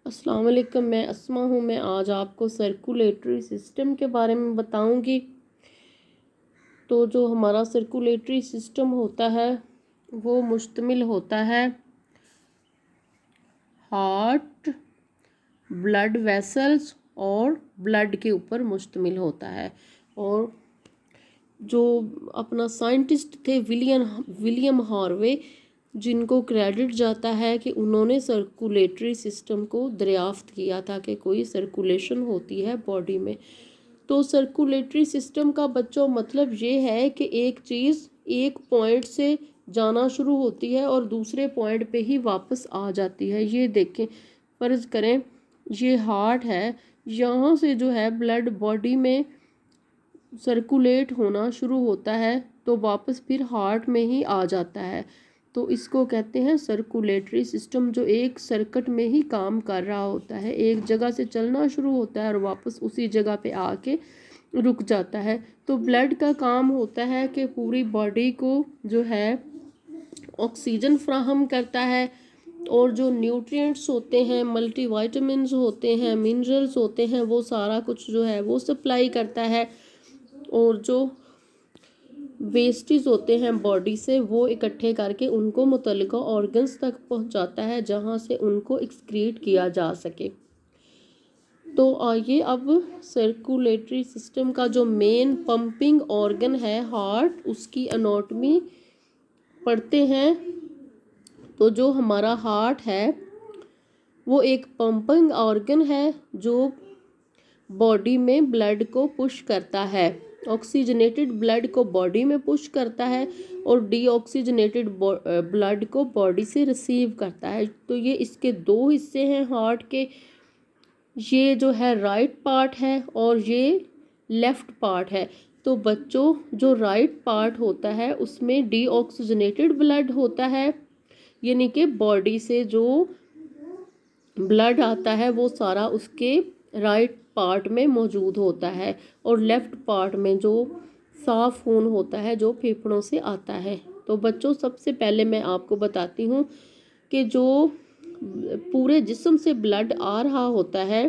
अस्सलाम वालेकुम, मैं अस्मा हूँ। मैं आज आपको सर्कुलेटरी सिस्टम के बारे में बताऊँगी। तो जो हमारा सर्कुलेटरी सिस्टम होता है वो मुश्तमिल होता है हार्ट, ब्लड वेसल्स और ब्लड के ऊपर मुश्तमिल होता है। और जो अपना साइंटिस्ट थे विलियम हार्वे, जिनको क्रेडिट जाता है कि उन्होंने सर्कुलेटरी सिस्टम को दरियाफ्त किया था कि कोई सर्कुलेशन होती है बॉडी में। तो सर्कुलेटरी सिस्टम का बच्चों मतलब ये है कि एक चीज़ एक पॉइंट से जाना शुरू होती है और दूसरे पॉइंट पे ही वापस आ जाती है। ये देखें, फ़र्ज़ करें ये हार्ट है, यहाँ से जो है ब्लड बॉडी में सर्कुलेट होना शुरू होता है तो वापस फिर हार्ट में ही आ जाता है। तो इसको कहते हैं सर्कुलेटरी सिस्टम, जो एक सर्किट में ही काम कर रहा होता है, एक जगह से चलना शुरू होता है और वापस उसी जगह पे आके रुक जाता है। तो ब्लड का काम होता है कि पूरी बॉडी को जो है ऑक्सीजन फ्राहम करता है और जो न्यूट्रिएंट्स होते हैं, मल्टीविटामिन्स होते हैं, मिनरल्स होते हैं, वो सारा कुछ जो है वो सप्लाई करता है। और जो वेस्टेज होते हैं बॉडी से वो इकट्ठे करके उनको मुतल्लिका ऑर्गन्स तक पहुंचाता है जहां से उनको एक्सक्रीट किया जा सके। तो आइए अब सर्कुलेटरी सिस्टम का जो मेन पंपिंग ऑर्गन है हार्ट, उसकी एनाटॉमी पढ़ते हैं। तो जो हमारा हार्ट है वो एक पंपिंग ऑर्गन है जो बॉडी में ब्लड को पुश करता है। ऑक्सीजनेटेड ब्लड को बॉडी में पुश करता है और डीऑक्सीजनेटेड ब्लड को बॉडी से रिसीव करता है। तो ये इसके दो हिस्से हैं हार्ट के। ये जो है राइट पार्ट है और ये लेफ्ट पार्ट है। तो बच्चों, जो राइट पार्ट होता है उसमें डीऑक्सीजनेटेड ब्लड होता है, यानी कि बॉडी से जो ब्लड आता है वो सारा उसके राइट पार्ट में मौजूद होता है। और लेफ्ट पार्ट में जो साफ खून होता है जो फेफड़ों से आता है। तो बच्चों, सबसे पहले मैं आपको बताती हूँ कि जो पूरे जिस्म से ब्लड आ रहा होता है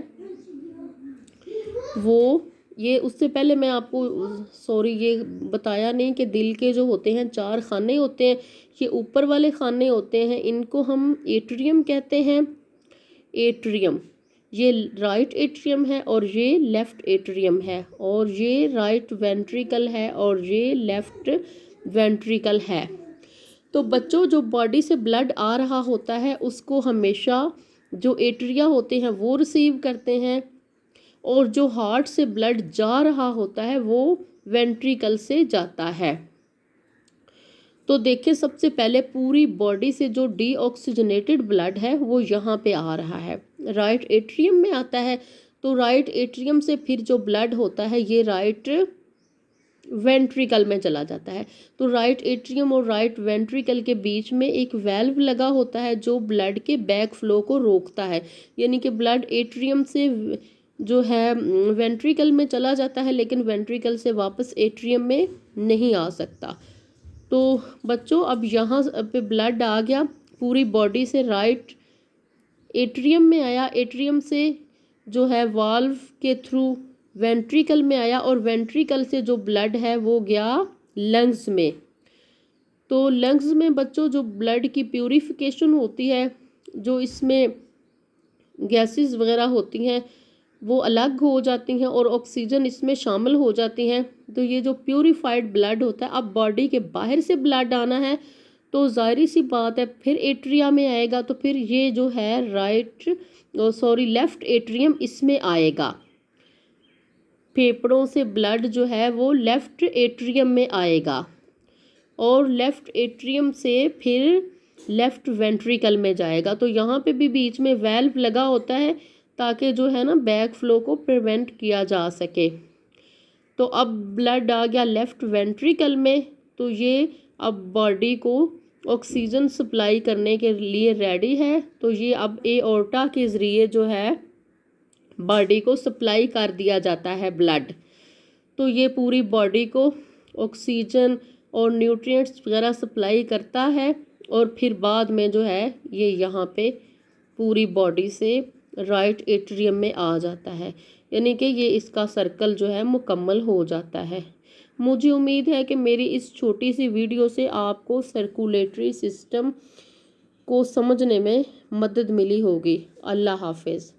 वो, ये उससे पहले मैं आपको ये बताया नहीं कि दिल के जो होते हैं 4 खाने होते हैं। ये ऊपर वाले खाने होते हैं, इनको हम एट्रियम कहते हैं। एट्रियम, ये राइट एट्रियम है और ये लेफ्ट एट्रियम है, और ये राइट वेंट्रिकल है और ये लेफ्ट वेंट्रिकल है। तो बच्चों, जो बॉडी से ब्लड आ रहा होता है उसको हमेशा जो एट्रिया होते हैं वो रिसीव करते हैं, और जो हार्ट से ब्लड जा रहा होता है वो वेंट्रिकल से जाता है। तो देखिए, सबसे पहले पूरी बॉडी से जो डीऑक्सीजनेटेड ब्लड है वो यहाँ पे आ रहा है, राइट एट्रियम में आता है। तो राइट एट्रियम से फिर जो ब्लड होता है ये राइट वेंट्रिकल में चला जाता है। तो राइट एट्रियम और राइट वेंट्रिकल के बीच में एक वेल्व लगा होता है जो ब्लड के बैक फ्लो को रोकता है, यानी कि ब्लड एट्रियम से जो है वेंट्रिकल में चला जाता है लेकिन वेंट्रिकल से वापस एट्रियम में नहीं आ सकता। तो बच्चों, अब यहाँ पे ब्लड आ गया पूरी बॉडी से, राइट एट्रियम में आया, एट्रियम से जो है वाल्व के थ्रू वेंट्रिकल में आया, और वेंट्रिकल से जो ब्लड है वो गया लंग्स में। तो लंग्स में बच्चों जो ब्लड की प्यूरिफिकेशन होती है, जो इसमें गैसेस वगैरह होती हैं वो अलग हो जाती हैं और ऑक्सीजन इसमें शामिल हो जाती हैं। तो ये जो प्यूरिफाइड ब्लड होता है, अब बॉडी के बाहर से ब्लड आना है तो जाहिर सी बात है फिर एट्रिया में आएगा, तो फिर ये जो है लेफ्ट एट्रियम इसमें आएगा। फेफड़ों से ब्लड जो है वो लेफ्ट एट्रियम में आएगा और लेफ्ट एट्रियम से फिर लेफ्ट वेंट्रिकल में जाएगा। तो यहाँ पे भी बीच में वेल्व लगा होता है ताकि जो है ना बैक फ्लो को प्रिवेंट किया जा सके। तो अब ब्लड आ गया लेफ्ट वेंट्रिकल में, तो ये अब बॉडी को ऑक्सीजन सप्लाई करने के लिए रेडी है। तो ये अब एओर्टा के ज़रिए जो है बॉडी को सप्लाई कर दिया जाता है ब्लड। तो ये पूरी बॉडी को ऑक्सीजन और न्यूट्रिएंट्स वगैरह सप्लाई करता है, और फिर बाद में जो है ये यहाँ पे पूरी बॉडी से राइट एट्रियम में आ जाता है, यानी कि ये इसका सर्कल जो है मुकम्मल हो जाता है। मुझे उम्मीद है कि मेरी इस छोटी सी वीडियो से आपको सर्कुलेटरी सिस्टम को समझने में मदद मिली होगी। अल्लाह हाफिज़।